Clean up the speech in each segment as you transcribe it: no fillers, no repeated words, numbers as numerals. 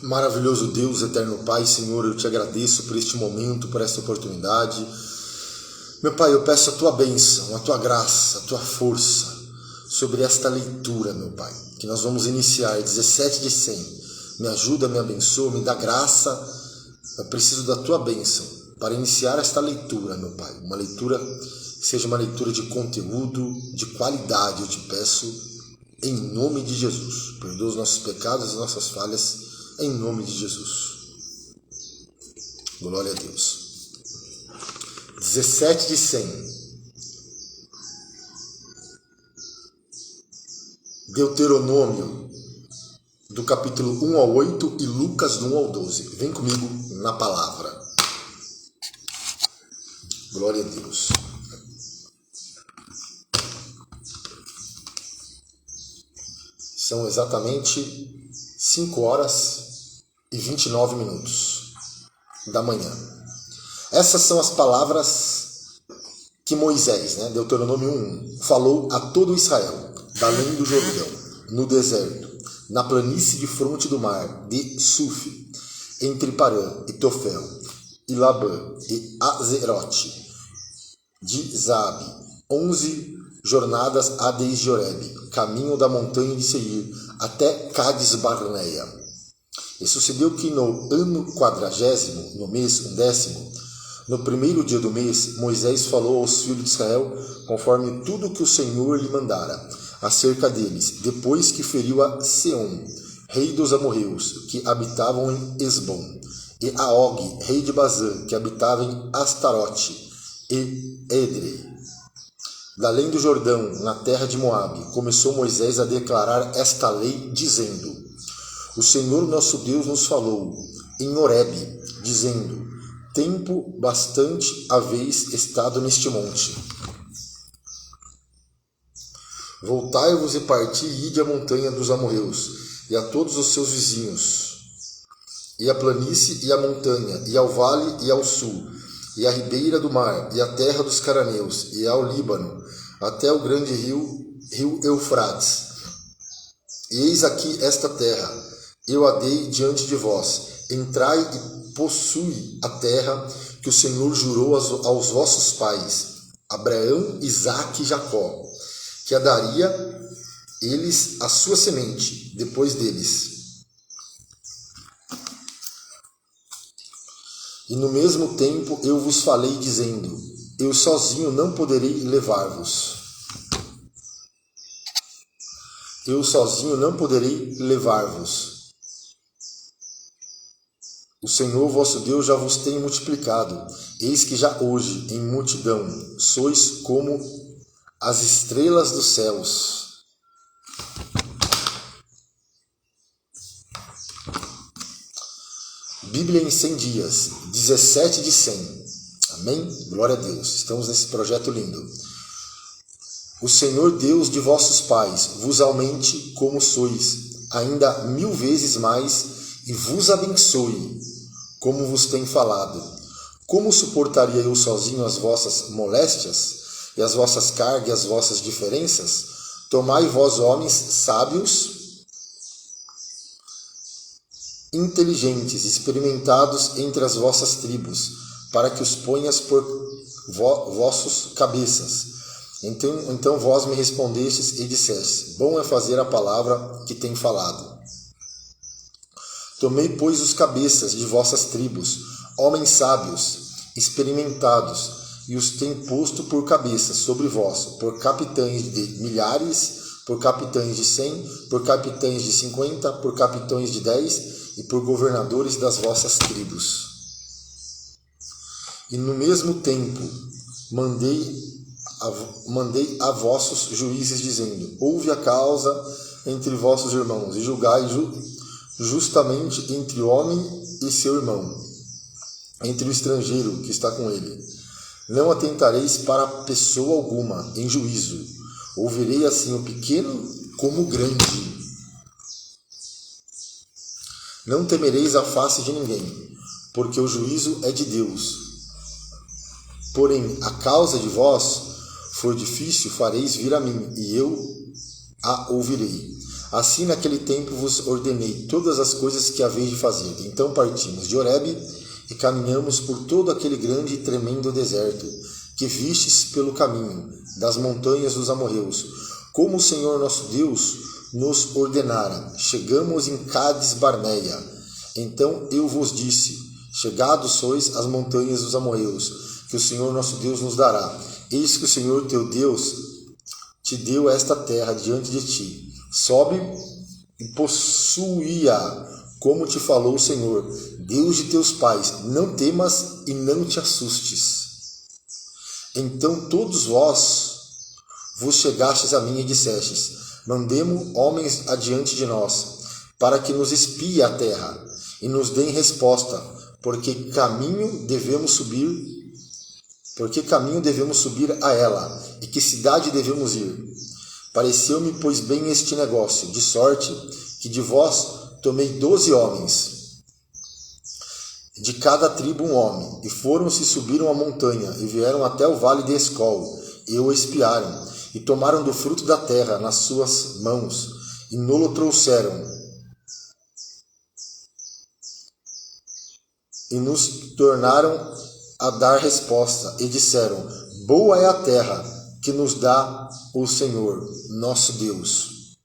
Maravilhoso Deus, eterno Pai, Senhor, eu te agradeço por este momento, por esta oportunidade. Meu Pai, eu peço a tua bênção, a tua graça, a tua força sobre esta leitura, meu Pai, que nós vamos iniciar, 17 de 100. Me ajuda, me abençoa, me dá graça. Eu preciso da tua bênção para iniciar esta leitura, meu Pai. Uma leitura que seja uma leitura de conteúdo, de qualidade, eu te peço, em nome de Jesus. Perdoa os nossos pecados, as nossas falhas, em nome de Jesus. Glória a Deus. 17 de 100. Deuteronômio, do capítulo 1 ao 8 e Lucas do 1 ao 12. Vem comigo na palavra. Glória a Deus. São exatamente 5 horas e 29 minutos da manhã. Essas são as palavras que Moisés, Deuteronômio 1, falou a todo Israel, da além do Jordão, no deserto, na planície de fronte do mar, de Suf, entre Parã e Tofel, e Labã, e Azerote, de Zabe, 11 jornadas a desde Horebe, caminho da montanha de Seir, até Cades Barneia. E sucedeu que no ano 40º, no mês 10º, no primeiro dia do mês, Moisés falou aos filhos de Israel, conforme tudo que o Senhor lhe mandara, acerca deles, depois que feriu a Seom, rei dos amorreus, que habitavam em Esbom, e a Og, rei de Bazã, que habitava em Astarote, e Edrei. Da além do Jordão, na terra de Moabe, começou Moisés a declarar esta lei, dizendo: O Senhor nosso Deus nos falou em Horebe, dizendo: Tempo bastante haveis estado neste monte. Voltai-vos e parti e ide à montanha dos amorreus, e a todos os seus vizinhos, e à planície e à montanha, e ao vale e ao sul, e à ribeira do mar, e à terra dos cananeus, e ao Líbano, até o grande rio Eufrates. E eis aqui esta terra, eu a dei diante de vós. Entrai e possui a terra que o Senhor jurou aos vossos pais, Abraão, Isaque e Jacó, que a daria eles a sua semente depois deles. E no mesmo tempo eu vos falei, dizendo: Eu sozinho não poderei levar-vos. Eu sozinho não poderei levar-vos. O Senhor vosso Deus já vos tem multiplicado. Eis que já hoje, em multidão, sois como as estrelas dos céus. Bíblia em 100 dias, 17 de 100. Amém? Glória a Deus. Estamos nesse projeto lindo. O Senhor Deus de vossos pais vos aumente como sois, ainda 1000 vezes mais, e vos abençoe, como vos tem falado. Como suportaria eu sozinho as vossas moléstias, e as vossas cargas e as vossas diferenças? Tomai vós, homens sábios, inteligentes, experimentados entre as vossas tribos, para que os ponhas por vossos cabeças. Então vós me respondestes e dissestes: Bom é fazer a palavra que tem falado. Tomei, pois, os cabeças de vossas tribos, homens sábios, experimentados, e os tenho posto por cabeças sobre vós, por capitães de milhares, por capitães de 100, por capitães de 50, por capitães de 10, e por governadores das vossas tribos. E no mesmo tempo mandei a vossos juízes, dizendo: Ouve a causa entre vossos irmãos, e julgai justamente entre o homem e seu irmão, entre o estrangeiro que está com ele. Não atentareis para pessoa alguma em juízo. Ouvirei assim o pequeno como o grande. Não temereis a face de ninguém, porque o juízo é de Deus. Porém, a causa de vós for difícil, fareis vir a mim, e eu a ouvirei. Assim naquele tempo vos ordenei todas as coisas que haveis de fazer. Então partimos de Horebe e caminhamos por todo aquele grande e tremendo deserto que vistes pelo caminho das montanhas dos amorreus, como o Senhor nosso Deus nos ordenara. Chegamos em Cádiz Barneia. Então eu vos disse: chegados sois às montanhas dos amorreus, que o Senhor nosso Deus nos dará. Eis que o Senhor teu Deus te deu esta terra diante de ti. Sobe e possui-a, como te falou o Senhor, Deus de teus pais. Não temas e não te assustes. Então todos vós vos chegastes a mim e dissestes: mandemo homens adiante de nós, para que nos espie a terra e nos deem resposta, porque caminho devemos subir a ela, e que cidade devemos ir. Pareceu-me, pois, bem este negócio, de sorte que de vós tomei 12 homens, de cada tribo um homem, e foram-se, subiram a montanha, e vieram até o vale de Escol, e o espiaram, e tomaram do fruto da terra nas suas mãos, e nolo trouxeram, e nos tornaram a dar resposta, e disseram: boa é a terra que nos dá o Senhor, nosso Deus.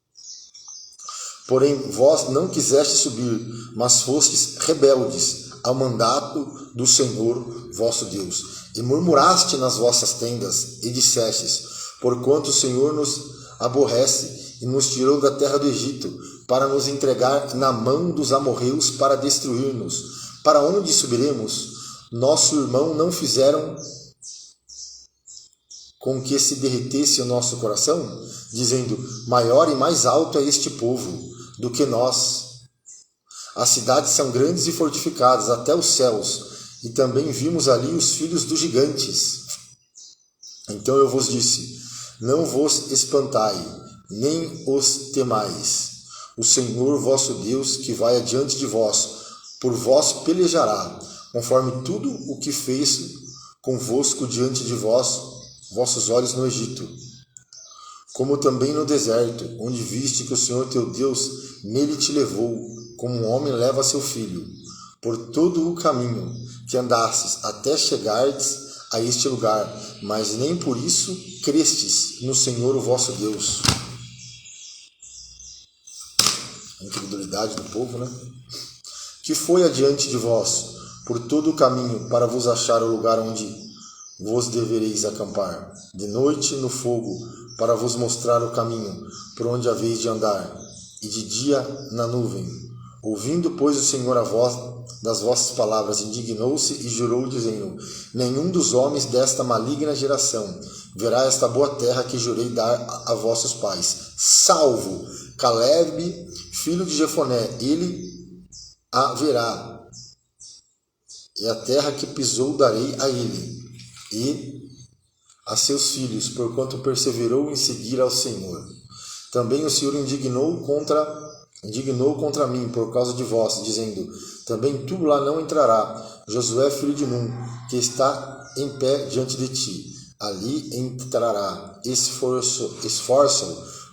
Porém, vós não quisestes subir, mas fostes rebeldes ao mandato do Senhor, vosso Deus. E murmuraste nas vossas tendas, e dissestes: porquanto o Senhor nos aborrece e nos tirou da terra do Egito, para nos entregar na mão dos amorreus para destruir-nos. Para onde subiremos? Nosso irmão não fizeram com que se derretesse o nosso coração, dizendo: maior e mais alto é este povo do que nós. As cidades são grandes e fortificadas até os céus, e também vimos ali os filhos dos gigantes. Então eu vos disse: não vos espantai, nem os temais. O Senhor vosso Deus, que vai adiante de vós, por vós pelejará, conforme tudo o que fez convosco diante de vossos olhos no Egito, como também no deserto, onde viste que o Senhor teu Deus nele te levou, como um homem leva seu filho, por todo o caminho que andastes até chegardes a este lugar, mas nem por isso crestes no Senhor o vosso Deus. A incredulidade do povo, né? Que foi adiante de vós, por todo o caminho, para vos achar o lugar onde vos devereis acampar, de noite no fogo, para vos mostrar o caminho por onde haveis de andar, e de dia na nuvem. Ouvindo, pois, o Senhor a voz das vossas palavras, indignou-se e jurou, dizendo: nenhum dos homens desta maligna geração verá esta boa terra que jurei dar a vossos pais, salvo Caleb, filho de Jefoné, ele a verá, e a terra que pisou darei a ele e a seus filhos, porquanto perseverou em seguir ao Senhor. Também o Senhor indignou contra mim por causa de vós, dizendo: também tu lá não entrará, Josué filho de Num, que está em pé diante de ti. Ali entrará, esforça-o,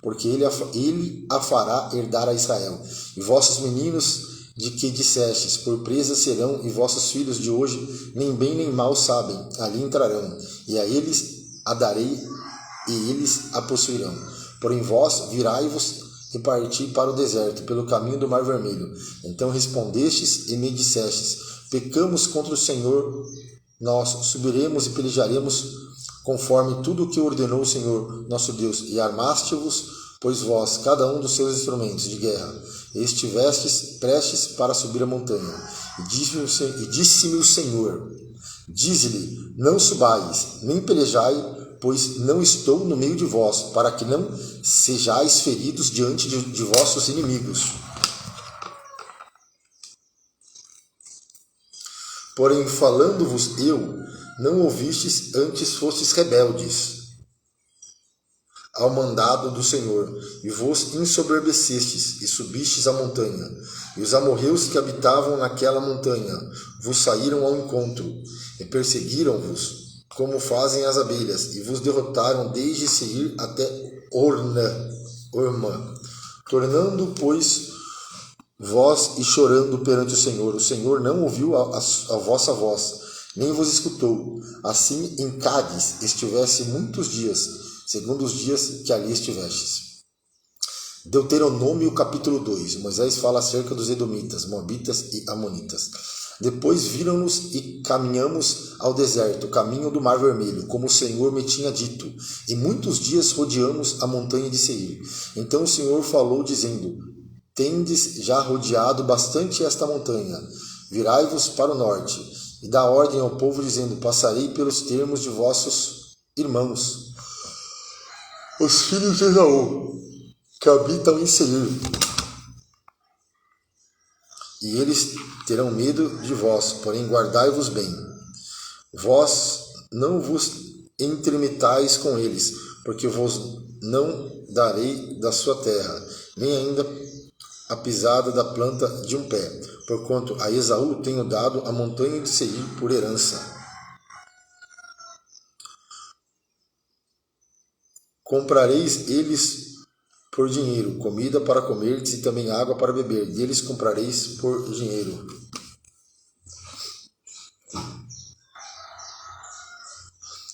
porque ele a fará herdar a Israel. E vossos meninos de que dissestes: por presa serão, e vossos filhos de hoje nem bem nem mal sabem, ali entrarão, e a eles a darei, e eles a possuirão. Porém vós virai-vos e parti para o deserto, pelo caminho do Mar Vermelho. Então respondestes e me dissestes: pecamos contra o Senhor, nós subiremos e pelejaremos conforme tudo o que ordenou o Senhor nosso Deus, e armaste-vos, pois vós, cada um dos seus instrumentos de guerra, e estivestes prestes para subir a montanha. E disse-me o Senhor: dize-lhe: não subais, nem pelejai, pois não estou no meio de vós, para que não sejais feridos diante de vossos inimigos. Porém, falando-vos eu, não ouvistes, antes fostes rebeldes ao mandado do Senhor, e vos ensoberbecestes, e subistes a montanha. E os amorreus que habitavam naquela montanha vos saíram ao encontro, e perseguiram-vos, como fazem as abelhas, e vos derrotaram desde Seir até Ormá. Tornando, pois, vós e chorando perante o Senhor não ouviu a vossa voz, nem vos escutou. Assim em Cádiz estivesse muitos dias, segundo os dias que ali estivestes. Deuteronômio capítulo 2. Moisés fala acerca dos edomitas, moabitas e amonitas. Depois viram-nos e caminhamos ao deserto, caminho do Mar Vermelho, como o Senhor me tinha dito. E muitos dias rodeamos a montanha de Seir. Então o Senhor falou, dizendo: Tendes já rodeado bastante esta montanha. Virai-vos para o norte. E dá ordem ao povo, dizendo: Passarei pelos termos de vossos irmãos, os filhos de Esaú, que habitam em Seir. E eles terão medo de vós, porém guardai-vos bem. Vós não vos entremetais com eles, porque vos não darei da sua terra, nem ainda a pisada da planta de um pé, porquanto a Esaú tenho dado a montanha de Seir por herança. Comprareis eles por dinheiro, comida para comerdes e também água para beber, deles comprareis por dinheiro.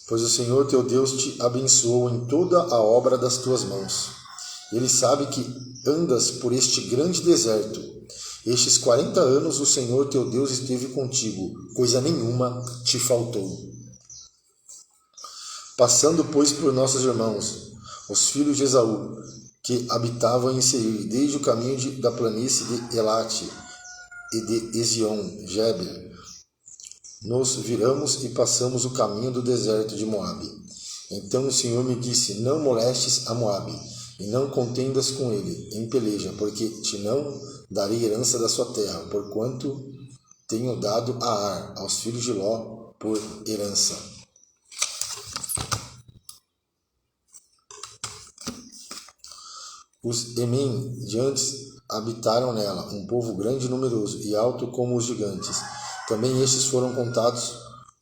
Pois o Senhor teu Deus te abençoou em toda a obra das tuas mãos. Ele sabe que andas por este grande deserto. Estes 40 anos o Senhor teu Deus esteve contigo, coisa nenhuma te faltou. Passando, pois, por nossos irmãos, os filhos de Esaú, que habitavam em Seir, desde o caminho da planície de Elate e de Ezion-Geber, nos viramos e passamos o caminho do deserto de Moabe. Então o Senhor me disse: Não molestes a Moabe, e não contendas com ele em peleja, porque te não darei herança da sua terra, porquanto tenho dado a Ar, aos filhos de Ló, por herança. Os emeniantes habitaram nela, um povo grande e numeroso, e alto como os gigantes. Também estes foram contados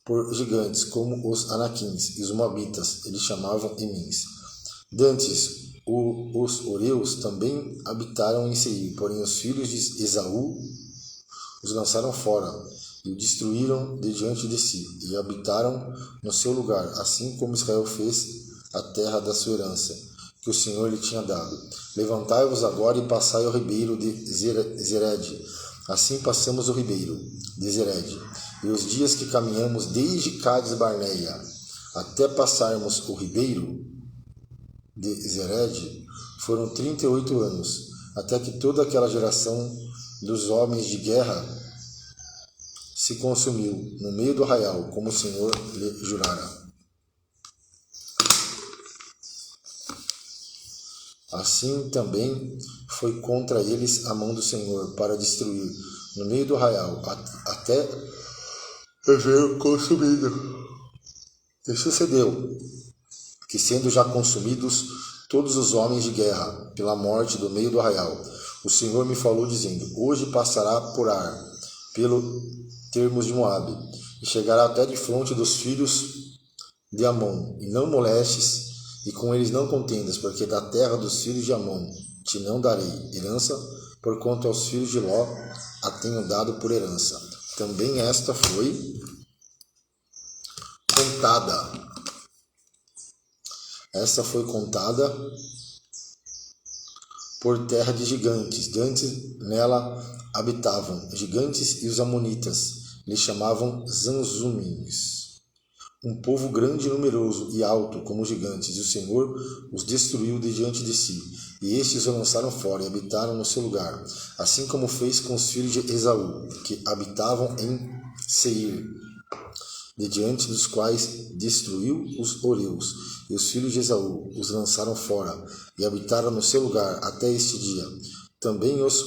por gigantes, como os anaquins e os moabitas, eles chamavam emins. Dantes, os oreus também habitaram em Seir, porém os filhos de Esaú os lançaram fora, e o destruíram de diante de si, e habitaram no seu lugar, assim como Israel fez a terra da sua herança, que o Senhor lhe tinha dado. Levantai-vos agora e passai ao ribeiro de Zered. Assim passamos o ribeiro de Zered. E os dias que caminhamos desde Cádiz Barneia até passarmos o ribeiro de Zered foram 38 anos, até que toda aquela geração dos homens de guerra se consumiu no meio do arraial, como o Senhor lhe jurara. Assim também foi contra eles a mão do Senhor, para destruir no meio do arraial, até ver consumido. E sucedeu que, sendo já consumidos todos os homens de guerra pela morte do meio do arraial, o Senhor me falou, dizendo: Hoje passará por Ar, pelo termos de Moabe, e chegará até de fronte dos filhos de Amon, e não molestes, e com eles não contendas, porque da terra dos filhos de Amon te não darei herança, porquanto aos filhos de Ló a tenho dado por herança. Também esta foi contada. Essa foi contada por terra de gigantes. Dantes nela habitavam gigantes, e os amonitas lhe chamavam Zanzumins. Um povo grande e numeroso e alto como os gigantes, e o Senhor os destruiu de diante de si, e estes o lançaram fora e habitaram no seu lugar, assim como fez com os filhos de Esaú, que habitavam em Seir, de diante dos quais destruiu os oreus, e os filhos de Esaú os lançaram fora e habitaram no seu lugar até este dia. Também os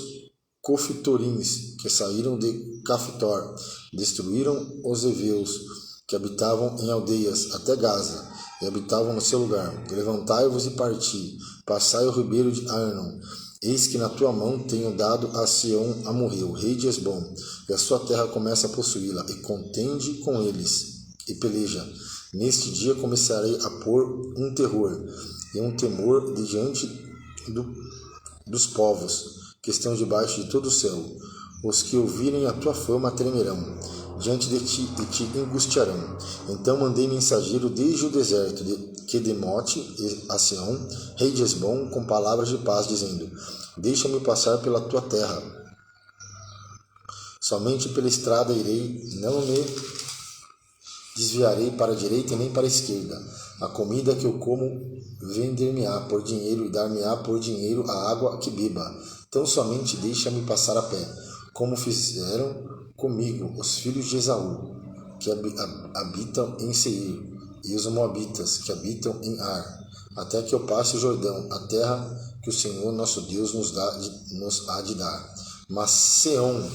cofitorins, que saíram de Cafitor, destruíram os heveus, que habitavam em aldeias até Gaza, e habitavam no seu lugar. Levantai-vos e parti, passai o ribeiro de Arnon. Eis que na tua mão tenho dado a Sião Amorreu, rei de Esbom, e a sua terra começa a possuí-la, e contende com eles, e peleja. Neste dia começarei a pôr um terror e um temor de diante dos povos que estão debaixo de todo o céu. Os que ouvirem a tua fama tremerão diante de ti e te angustiarão. Então mandei mensageiro desde o deserto de Quedemote a Sião, rei de Hesbom, com palavras de paz, dizendo: deixa-me passar pela tua terra. Somente pela estrada irei, não me desviarei para a direita nem para a esquerda. A comida que eu como vender-me-á por dinheiro e dar-me-á por dinheiro a água que beba. Então somente deixa-me passar a pé, como fizeram comigo os filhos de Esaú, que habitam em Seir, e os moabitas, que habitam em Ar, até que eu passe o Jordão, a terra que o Senhor nosso Deus nos há de dar. Mas Seom,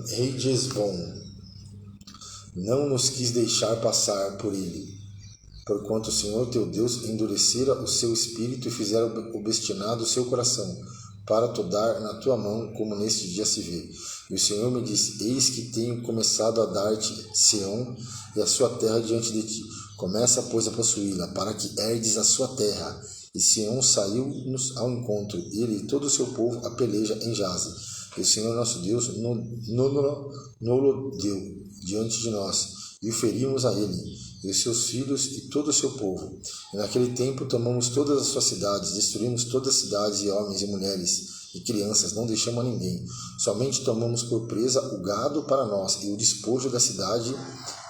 rei de Hesbom, não nos quis deixar passar por ele, porquanto o Senhor teu Deus endurecera o seu espírito e fizera obstinado o seu coração, para te dar na tua mão, como neste dia se vê. E o Senhor me disse: eis que tenho começado a dar-te Seom e a sua terra diante de ti. Começa, pois, a possuí-la, para que herdes a sua terra. E Seom saiu-nos ao encontro, ele e todo o seu povo a peleja em Jaze. E o Senhor nosso Deus nolo deu diante de nós, e o ferimos a ele, e os seus filhos e todo o seu povo. E naquele tempo tomamos todas as suas cidades, destruímos todas as cidades, e homens e mulheres e crianças, não deixamos a ninguém. Somente tomamos por presa o gado para nós, e o despojo da cidade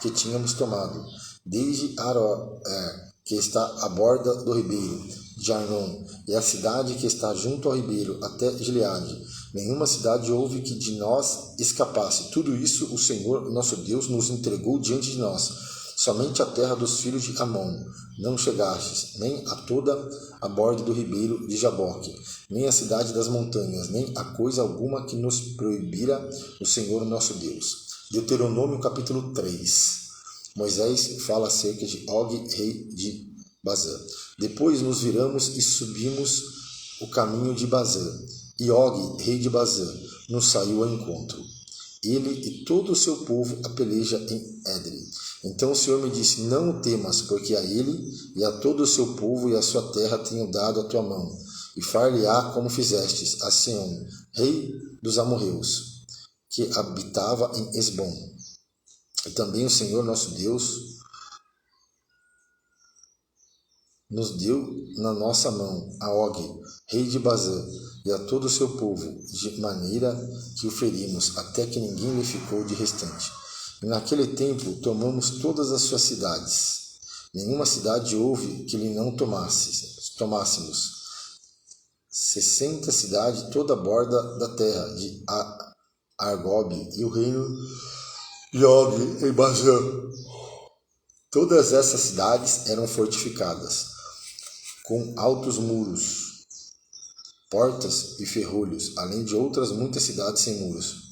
que tínhamos tomado, desde Aroer, que está à borda do ribeiro de Arnon, e a cidade que está junto ao ribeiro, até Gileade. Nenhuma cidade houve que de nós escapasse. Tudo isso o Senhor nosso Deus nos entregou diante de nós. Somente a terra dos filhos de Amon não chegastes, nem a toda a borda do ribeiro de Jaboque, nem a cidade das montanhas, nem a coisa alguma que nos proibira o Senhor nosso Deus. Deuteronômio capítulo 3. Moisés fala acerca de Og, rei de Bazã. Depois nos viramos e subimos o caminho de Bazã. E Og, rei de Bazã, nos saiu ao encontro, ele e todo o seu povo a peleja em Edrei. Então o Senhor me disse: não o temas, porque a ele e a todo o seu povo e a sua terra tenho dado a tua mão, e far-lhe-á como fizestes a Seom, rei dos amorreus, que habitava em Hesbom. E também o Senhor nosso Deus nos deu na nossa mão a Og, rei de Bazã, e a todo o seu povo, de maneira que o ferimos, até que ninguém lhe ficou de restante. E naquele tempo tomamos todas as suas cidades. Nenhuma cidade houve que lhe não tomássemos. 60 cidades, toda a borda da terra de Argob, e o reino de Og em Bazã. Todas essas cidades eram fortificadas, com altos muros, portas e ferrolhos, além de outras muitas cidades sem muros.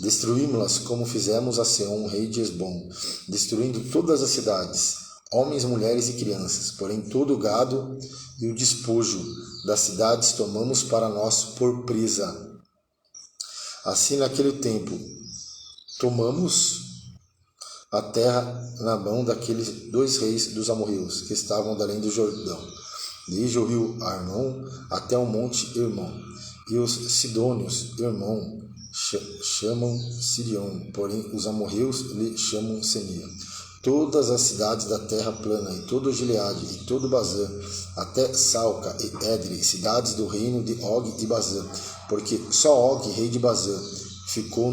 Destruímos-las como fizemos a Seom, rei de Hesbom, destruindo todas as cidades, homens, mulheres e crianças. Porém todo o gado e o despojo das cidades tomamos para nós por presa. Assim naquele tempo tomamos a terra na mão daqueles 2 reis dos amorreus, que estavam além do Jordão, desde o rio Arnon até o monte Hermon. E os sidônios Hermon chamam Sirion, porém os amorreus lhe chamam Senir. Todas as cidades da terra plana, e todo Gileade, e todo Bazã, até Salca e Edrei, cidades do reino de Og e Bazã, porque só Og, rei de Bazã, ficou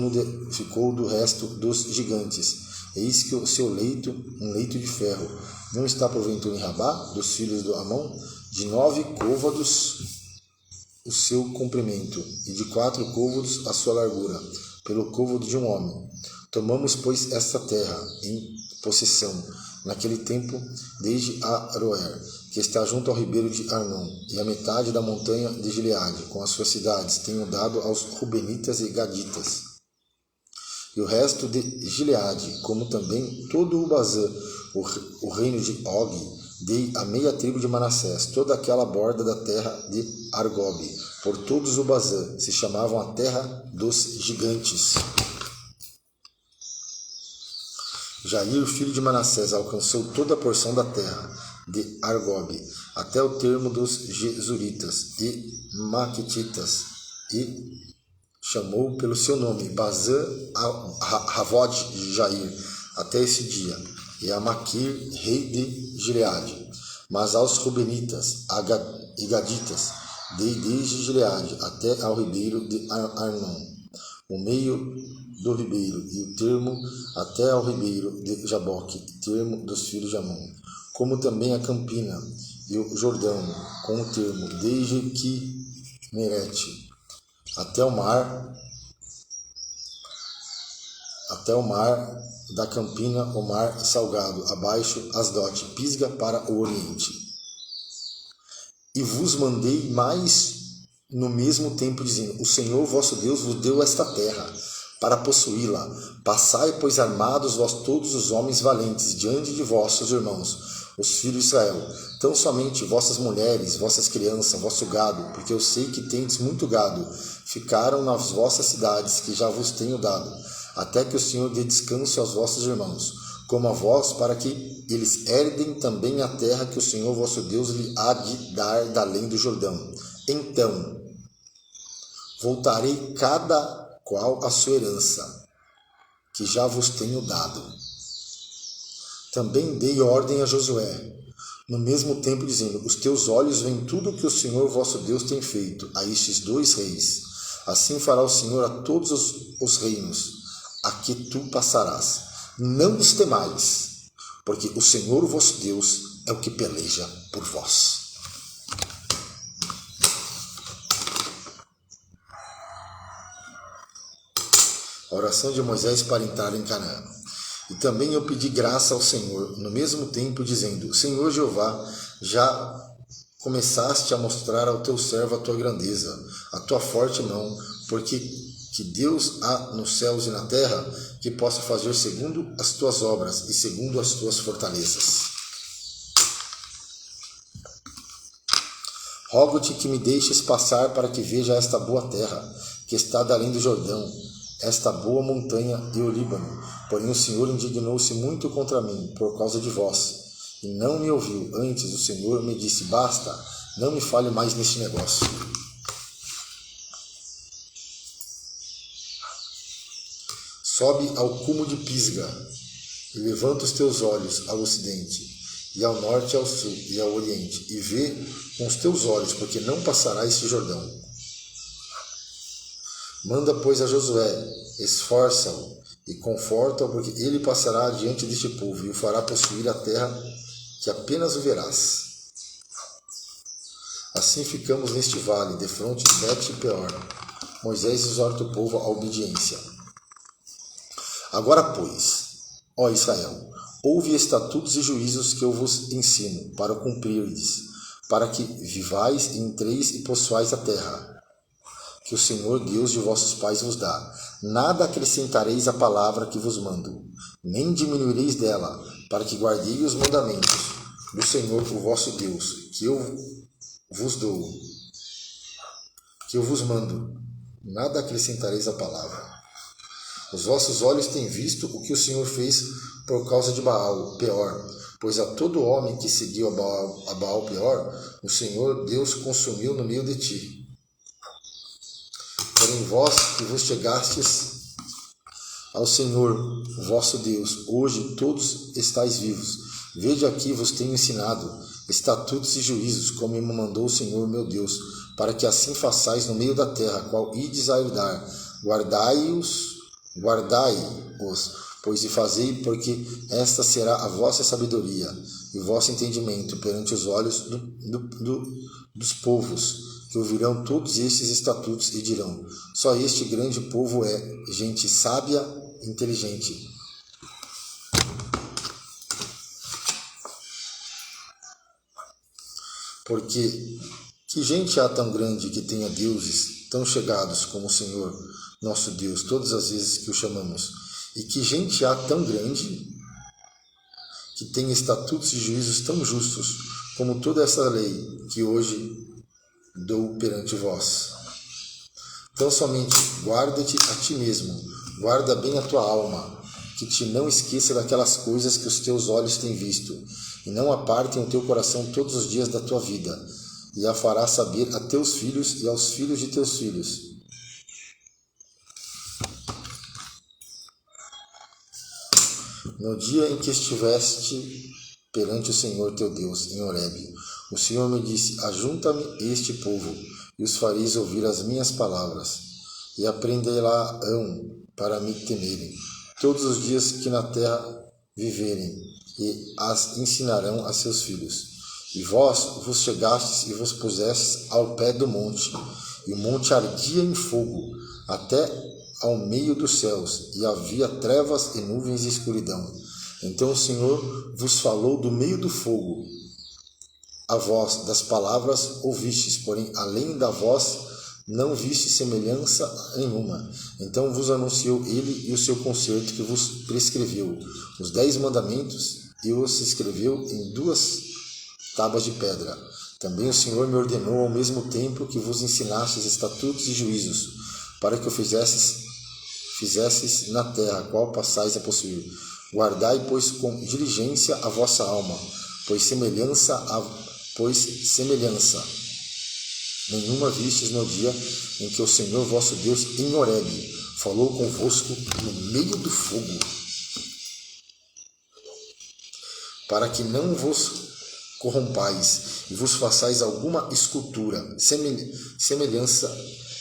do resto dos gigantes. Eis que o seu leito, um leito de ferro, não está porventura em Rabá, dos filhos do Amon, de 9 côvados o seu comprimento, e de 4 côvados a sua largura, pelo côvado de um homem. Tomamos, pois, esta terra em possessão, naquele tempo, desde Aroer, que está junto ao ribeiro de Arnon, e a metade da montanha de Gileade, com as suas cidades, tenho dado aos Rubenitas e Gaditas. E o resto de Gileade, como também todo o Bazã, o reino de Og, dei a meia tribo de Manassés, toda aquela borda da terra de Argob, por todos o Bazã, se chamavam a terra dos gigantes. Jair, filho de Manassés, alcançou toda a porção da terra de Argob, até o termo dos Gesuritas e Maquetitas, e chamou pelo seu nome Bazã Havod Jair, até esse dia, e a Maquir, rei de Gileade. Mas aos Rubenitas e Gaditas, desde Gileade até ao ribeiro de Arnon, o meio do ribeiro e o termo até ao ribeiro de Jaboque, termo dos filhos de Amon, como também a Campina e o Jordão, com o termo desde Quinerete até o mar da Campina, o mar salgado, abaixo Asdote, Pisga para o oriente. E vos mandei mais no mesmo tempo, dizendo: o Senhor vosso Deus vos deu esta terra para possuí-la. Passai, pois, armados vós todos os homens valentes diante de vossos irmãos, os filhos de Israel, tão somente vossas mulheres, vossas crianças, vosso gado, porque eu sei que tendes muito gado, ficaram nas vossas cidades que já vos tenho dado, até que o Senhor dê descanso aos vossos irmãos, como a vós, para que eles herdem também a terra que o Senhor vosso Deus lhe há de dar da além do Jordão. Então voltarei cada qual a sua herança, que já vos tenho dado. Também dei ordem a Josué, no mesmo tempo, dizendo: os teus olhos veem tudo o que o Senhor vosso Deus tem feito a estes 2 reis. Assim fará o Senhor a todos os reinos a que tu passarás. Não os temais, porque o Senhor vosso Deus é o que peleja por vós. A oração de Moisés para entrar em Canaã. E também eu pedi graça ao Senhor, no mesmo tempo, dizendo: Senhor Jeová, já começaste a mostrar ao teu servo a tua grandeza, a tua forte mão, porque que Deus há nos céus e na terra, que possa fazer segundo as tuas obras e segundo as tuas fortalezas. Rogo-te que me deixes passar para que veja esta boa terra, que está da além do Jordão, esta boa montanha e o Líbano. Porém o Senhor indignou-se muito contra mim por causa de vós, e não me ouviu. Antes o Senhor me disse: basta, não me fale mais neste negócio. Sobe ao cume de Pisga, e levanta os teus olhos ao ocidente, e ao norte, ao sul, e ao oriente, e vê com os teus olhos, porque não passará este Jordão. Manda, pois, a Josué, esforça-o e conforta-o, porque ele passará adiante deste povo, e o fará possuir a terra que apenas o verás. Assim ficamos neste vale, defronte de Bet-peor. Moisés exorta o povo à obediência. Agora, pois, ó Israel, ouve estatutos e juízos que eu vos ensino, para cumprirdes, para que vivais e entreis e possuais a terra, que o Senhor Deus de vossos pais vos dá. Nada acrescentareis à palavra que vos mando, nem diminuireis dela, para que guardeis os mandamentos do Senhor, o vosso Deus, que eu vos dou, que eu vos mando. Nada acrescentareis à palavra. Os vossos olhos têm visto o que o Senhor fez por causa de Baal-peor, pois a todo homem que seguiu a Baal-peor, o Senhor Deus consumiu no meio de ti. Porém vós que vos chegastes ao Senhor vosso Deus, hoje todos estáis vivos. Veja aqui vos tenho ensinado estatutos e juízos, como me mandou o Senhor meu Deus, para que assim façais no meio da terra, qual ides a herdar. Guardai-os, pois e fazei, porque esta será a vossa sabedoria e o vosso entendimento perante os olhos dos povos, que ouvirão todos estes estatutos e dirão: só este grande povo é gente sábia e inteligente. Porque que gente há tão grande que tenha deuses tão chegados como o Senhor nosso Deus, todas as vezes que o chamamos? E que gente há tão grande que tenha estatutos e juízos tão justos como toda essa lei que hoje dou perante vós? Então somente guarda-te a ti mesmo, guarda bem a tua alma, que te não esqueça daquelas coisas que os teus olhos têm visto, e não apartem o teu coração todos os dias da tua vida, e a farás saber a teus filhos e aos filhos de teus filhos. No dia em que estiveste perante o Senhor teu Deus, em Horebe, o Senhor me disse: ajunta-me este povo, e os fareis ouvir as minhas palavras, e aprendê-la-ão para me temerem, todos os dias que na terra viverem, e as ensinarão a seus filhos. E vós vos chegastes e vos pusestes ao pé do monte, e o monte ardia em fogo, até ao meio dos céus, e havia trevas e nuvens e escuridão. Então o Senhor vos falou do meio do fogo. A voz das palavras ouvistes, porém além da voz não viste semelhança nenhuma. Então vos anunciou ele e o seu concerto que vos prescreveu, os 10 mandamentos, e os escreveu em 2 tábuas de pedra. Também o Senhor me ordenou ao mesmo tempo que vos ensinastes estatutos e juízos, para que o fizesses na terra, a qual passais a possuir. Guardai, pois, com diligência a vossa alma, pois semelhança nenhuma vistes no dia em que o Senhor vosso Deus, em Horebe, falou convosco no meio do fogo, para que não vos corrompais e vos façais alguma escultura, semelhança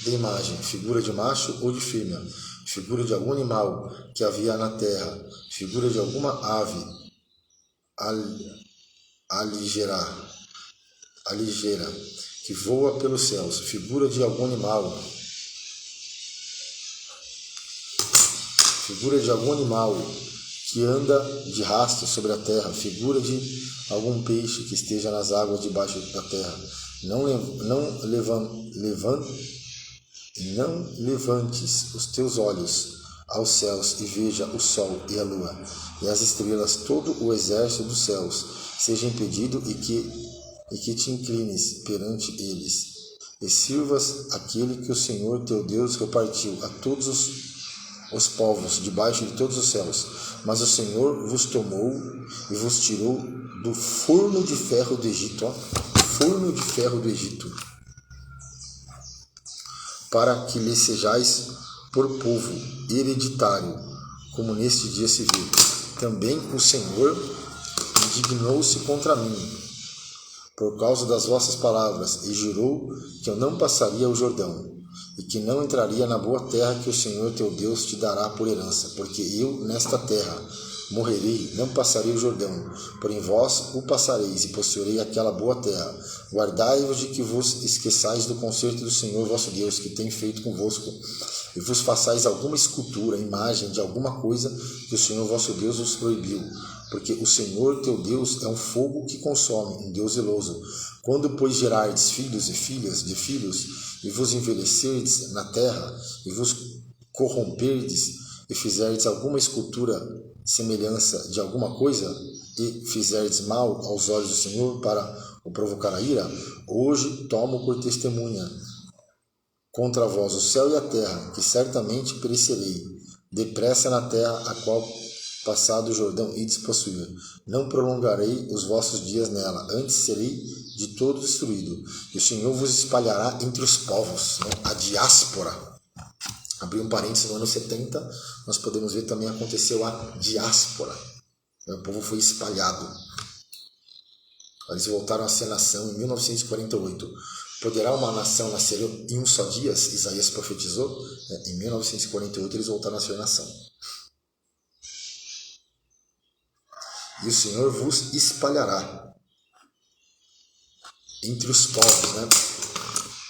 de imagem, figura de macho ou de fêmea, figura de algum animal que havia na terra, figura de alguma ave ligeira que voa pelos céus, figura de algum animal que anda de rastro sobre a terra, figura de algum peixe que esteja nas águas debaixo da terra. Não levantes os teus olhos aos céus e veja o sol e a lua e as estrelas, todo o exército dos céus seja impedido, e que te inclines perante eles, e sirvas aquele que o Senhor teu Deus repartiu a todos os povos debaixo de todos os céus. Mas o Senhor vos tomou e vos tirou do forno de ferro do Egito, para que lhe sejais por povo hereditário, como neste dia se viu. Também o Senhor indignou-se contra mim, por causa das vossas palavras, e jurou que eu não passaria o Jordão, e que não entraria na boa terra que o Senhor teu Deus te dará por herança, porque eu, nesta terra, morrerei, não passarei o Jordão, porém vós o passareis, e possuirei aquela boa terra. Guardai-vos de que vos esqueçais do concerto do Senhor vosso Deus, que tem feito convosco, e vos façais alguma escultura, imagem de alguma coisa que o Senhor vosso Deus vos proibiu, porque o Senhor teu Deus é um fogo que consome, um Deus zeloso. Quando, pois, gerardes filhos e filhas de filhos, e vos envelhecerdes na terra, e vos corromperdes, e fizerdes alguma escultura, semelhança de alguma coisa, e fizerdes mal aos olhos do Senhor para o provocar a ira, hoje tomo por testemunha contra vós o céu e a terra, que certamente perecerei depressa na terra, a qual passado o Jordão ides possuir. Não prolongarei os vossos dias nela, antes serei de todo destruído, e o Senhor vos espalhará entre os povos, né? A diáspora. Abrir um parênteses, no ano 70, nós podemos ver também aconteceu a diáspora. O povo foi espalhado. Eles voltaram a ser nação em 1948. Poderá uma nação nascer em um só dia? Isaías profetizou. Em 1948 eles voltaram a ser nação. E o Senhor vos espalhará entre os povos, né?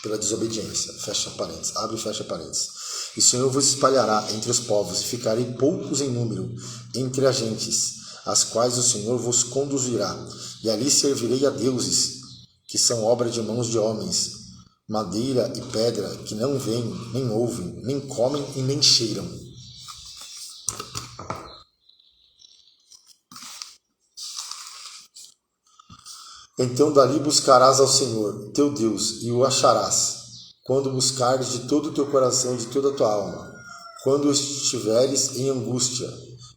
Pela desobediência. Fecha parênteses. Abre e fecha parênteses. E o Senhor vos espalhará entre os povos, e ficarei poucos em número entre as gentes, as quais o Senhor vos conduzirá. E ali servirei a deuses, que são obra de mãos de homens, madeira e pedra, que não veem, nem ouvem, nem comem e nem cheiram. Então dali buscarás ao Senhor, teu Deus, e o acharás, quando buscares de todo o teu coração e de toda a tua alma, quando estiveres em angústia.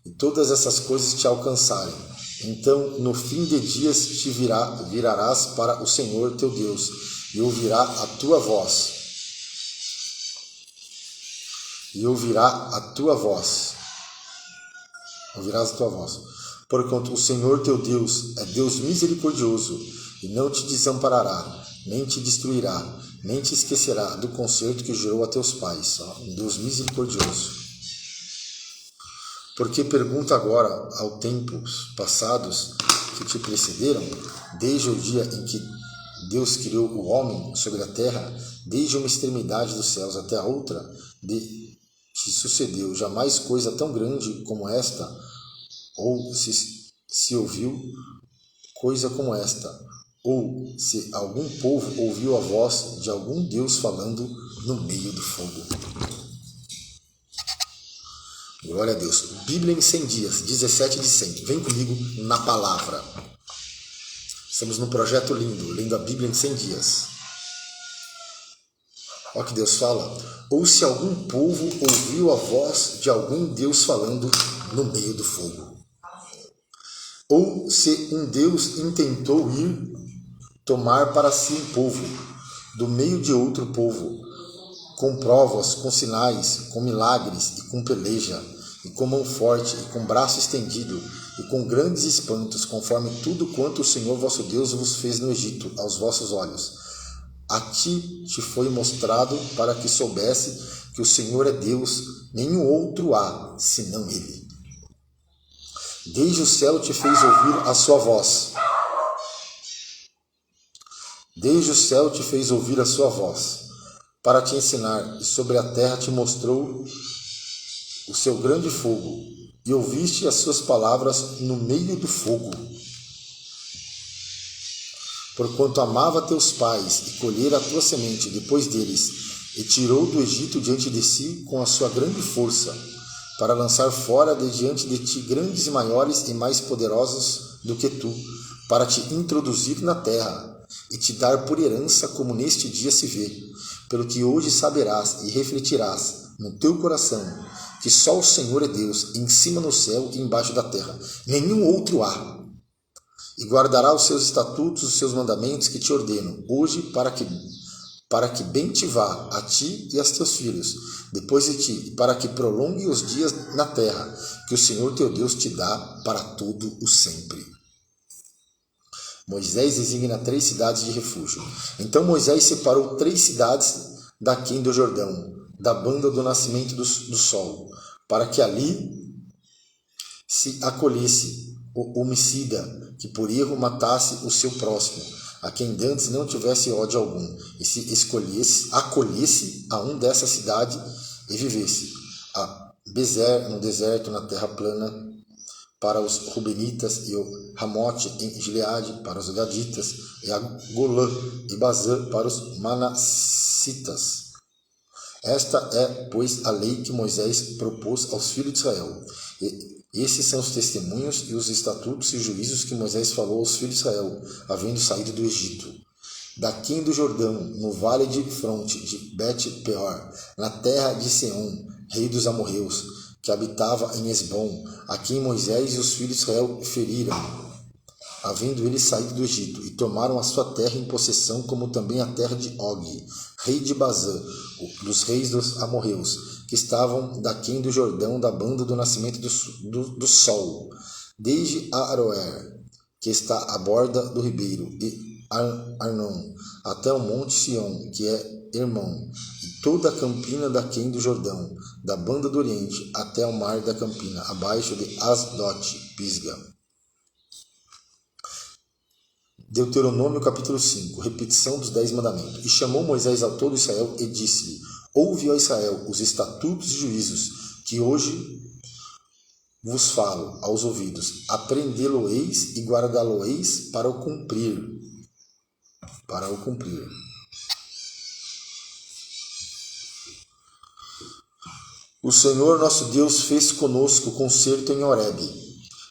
e todas essas coisas te alcançarem, então no fim de dias te virarás para o Senhor teu Deus, e ouvirá a tua voz. Ouvirás a tua voz. Porquanto o Senhor teu Deus é Deus misericordioso, e não te desamparará, nem te destruirá, nem te esquecerá do concerto que jurou a teus pais. Um Deus misericordioso. Porque pergunta agora aos tempos passados que te precederam, desde o dia em que Deus criou o homem sobre a terra, desde uma extremidade dos céus até a outra, te sucedeu jamais coisa tão grande como esta, ou se ouviu coisa como esta, ou se algum povo ouviu a voz de algum Deus falando no meio do fogo. Glória a Deus. Bíblia em 100 dias, 17 de 100. Vem comigo na palavra. Estamos num projeto lindo, lendo a Bíblia em 100 dias. Olha o que Deus fala. Ou se algum povo ouviu a voz de algum Deus falando no meio do fogo. Ou se um Deus intentou ir tomar para si um povo, do meio de outro povo, com provas, com sinais, com milagres e com peleja, e com mão forte, e com braço estendido, e com grandes espantos, conforme tudo quanto o Senhor vosso Deus vos fez no Egito, aos vossos olhos. A ti te foi mostrado para que soubesse que o Senhor é Deus, nenhum outro há, senão Ele. Desde o céu te fez ouvir a sua voz. Desde o céu te fez ouvir a sua voz, para te ensinar, e sobre a terra te mostrou o seu grande fogo, e ouviste as suas palavras no meio do fogo. Porquanto amava teus pais, e colhera a tua semente depois deles, e tirou do Egito diante de si com a sua grande força, para lançar fora de diante de ti grandes e maiores e mais poderosos do que tu, para te introduzir na terra, e te dar por herança como neste dia se vê, pelo que hoje saberás e refletirás no teu coração, que só o Senhor é Deus, em cima no céu e embaixo da terra, nenhum outro há. E guardará os seus estatutos, os seus mandamentos que te ordeno, hoje, para que bem te vá a ti e a teus filhos, depois de ti, para que prolongue os dias na terra, que o Senhor teu Deus te dá para todo o sempre. Moisés designa 3 cidades de refúgio. Então Moisés separou 3 cidades daquém do Jordão, da banda do nascimento do sol, para que ali se acolhesse o homicida, que por erro matasse o seu próximo, a quem dantes não tivesse ódio algum, e se acolhesse a um dessa cidade e vivesse. A Bezer, no deserto, na terra plana, para os Rubenitas, e o Ramote em Gileade, para os Gaditas, e a Golã e Bazã, para os Manassitas. Esta é, pois, a lei que Moisés propôs aos filhos de Israel. Esses são os testemunhos e os estatutos e juízos que Moisés falou aos filhos de Israel, havendo saído do Egito. Daquém do Jordão, no vale de fronte de Bet-peor, na terra de Seom, rei dos amorreus, que habitava em Esbom, a quem Moisés e os filhos de Israel feriram, havendo eles saído do Egito, e tomaram a sua terra em possessão, como também a terra de Og, rei de Bazã, dos reis dos amorreus, que estavam daquém do Jordão, da banda do nascimento do sol, desde Aroer, que está à borda do ribeiro, e Arnon, até o monte Sião, que é Hermon, e toda a campina daquém do Jordão, da banda do oriente, até o mar da campina, abaixo de Asdote, Pisga. Deuteronômio capítulo 5, repetição dos 10 mandamentos. E chamou Moisés a todo Israel e disse-lhe: Ouve, ó Israel, os estatutos e juízos que hoje vos falo aos ouvidos. Aprendê-lo-eis e guardá-lo-eis para o cumprir. Para o cumprir. O Senhor nosso Deus fez conosco concerto em Horebe.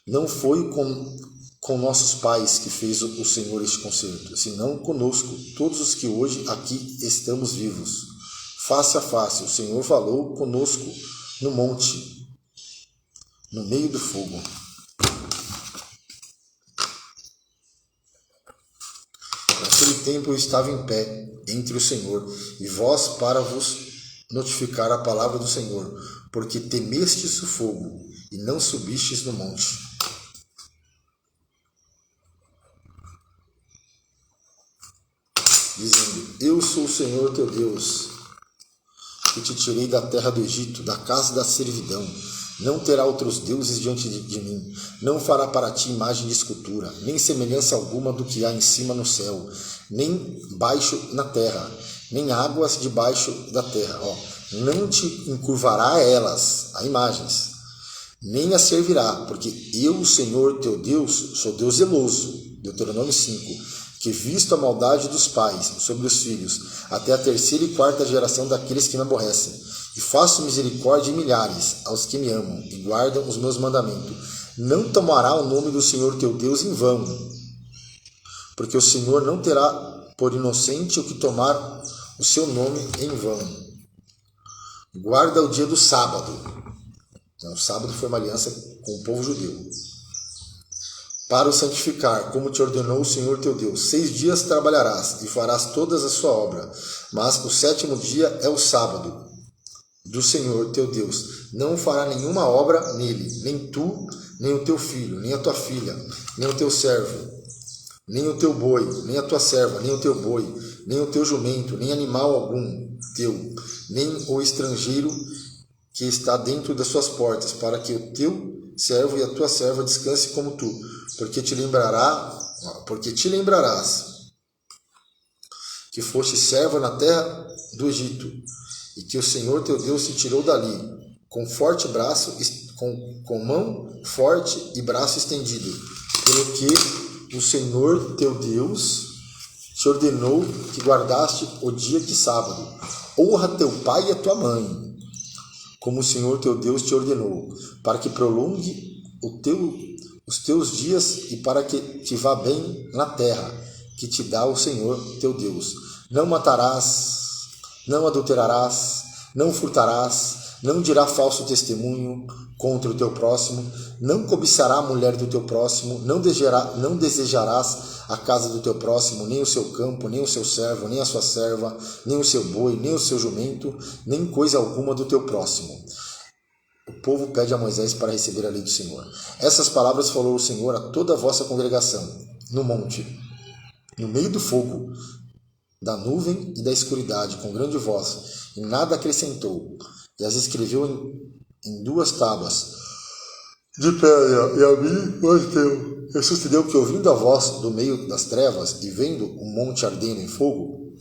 Não foi com nossos pais que fez o Senhor este concerto, senão conosco, todos os que hoje aqui estamos vivos. Face a face, o Senhor falou conosco no monte no meio do fogo. Naquele tempo eu estava em pé entre o Senhor e vós para vos notificar a palavra do Senhor, porque temestes o fogo e não subistes no monte. Dizendo: Eu sou o Senhor teu Deus, que te tirei da terra do Egito, da casa da servidão. Não terá outros deuses diante de mim. Não fará para ti imagem de escultura, nem semelhança alguma do que há em cima no céu, nem baixo na terra, nem águas debaixo da terra. Não te encurvará a elas, a imagens, nem a servirá, porque eu, o Senhor teu Deus, sou Deus zeloso. Deuteronômio 5. Que visto a maldade dos pais sobre os filhos, até a terceira e quarta geração daqueles que me aborrecem, e faço misericórdia em milhares aos que me amam e guardam os meus mandamentos. Não tomará o nome do Senhor teu Deus em vão, porque o Senhor não terá por inocente o que tomar o seu nome em vão. Guarda o dia do sábado. O sábado foi uma aliança com o povo judeu. Para o santificar, como te ordenou o Senhor teu Deus. 6 dias trabalharás e farás todas a sua obra, mas o 7º dia é o sábado do Senhor teu Deus. Não fará nenhuma obra nele, nem tu, nem o teu filho, nem a tua filha, nem o teu servo, nem o teu boi, nem a tua serva, nem o teu boi, nem o teu jumento, nem animal algum teu, nem o estrangeiro que está dentro das suas portas, para que o teu servo e a tua serva descanse como tu, porque te lembrarás que foste servo na terra do Egito, e que o Senhor teu Deus te tirou dali, com forte braço, com mão forte e braço estendido, pelo que o Senhor teu Deus te ordenou que guardaste o dia de sábado. Honra teu pai e a tua mãe, como o Senhor teu Deus te ordenou, para que prolongue os teus dias e para que te vá bem na terra que te dá o Senhor teu Deus. Não matarás, não adulterarás, não furtarás, não dirá falso testemunho contra o teu próximo, não cobiçará a mulher do teu próximo, não desejarás a casa do teu próximo, nem o seu campo, nem o seu servo, nem a sua serva, nem o seu boi, nem o seu jumento, nem coisa alguma do teu próximo. O povo pede a Moisés para receber a lei do Senhor. Essas palavras falou o Senhor a toda a vossa congregação, no monte, no meio do fogo, da nuvem e da escuridade, com grande voz, e nada acrescentou, e as escreveu em 2 tábuas de pedra, e a mim os deu. E sucedeu que, ouvindo a voz do meio das trevas, e vendo o monte ardendo em fogo,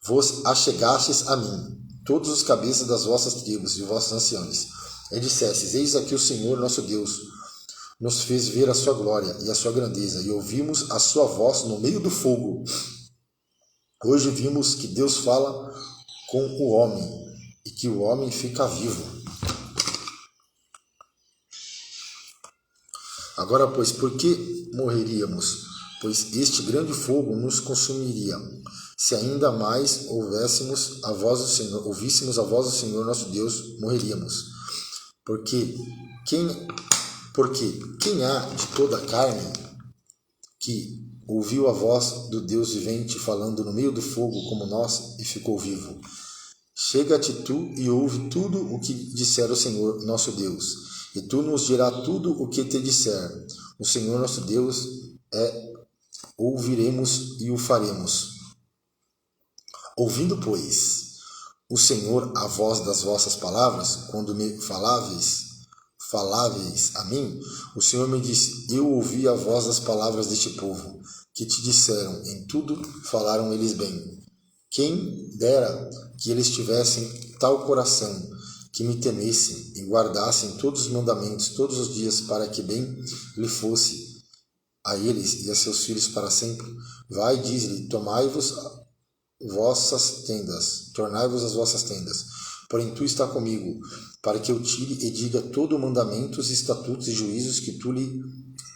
vos achegastes a mim, todos os cabeças das vossas tribos e vossos anciãos, e dissestes: Eis aqui o Senhor nosso Deus nos fez ver a sua glória e a sua grandeza, e ouvimos a sua voz no meio do fogo. Hoje vimos que Deus fala com o homem, e que o homem fica vivo. Agora, pois, por que morreríamos? Pois este grande fogo nos consumiria. Se ainda mais ouvíssemos a voz do Senhor nosso Deus, morreríamos. Porque quem há de toda a carne que ouviu a voz do Deus vivente falando no meio do fogo como nós e ficou vivo? Chega-te tu e ouve tudo o que disser o Senhor nosso Deus, e tu nos dirás tudo o que te disser. O Senhor nosso Deus ouviremos e o faremos. Ouvindo, pois, o Senhor a voz das vossas palavras, quando me faláveis a mim, o Senhor me disse: Eu ouvi a voz das palavras deste povo, que te disseram, em tudo falaram eles bem. Quem dera que eles tivessem tal coração, que me temessem e guardassem todos os mandamentos todos os dias, para que bem lhe fosse a eles e a seus filhos para sempre. Vai, diz-lhe: tornai-vos as vossas tendas. Porém tu está comigo, para que eu tire e diga todo o mandamentos, estatutos e juízos que tu lhe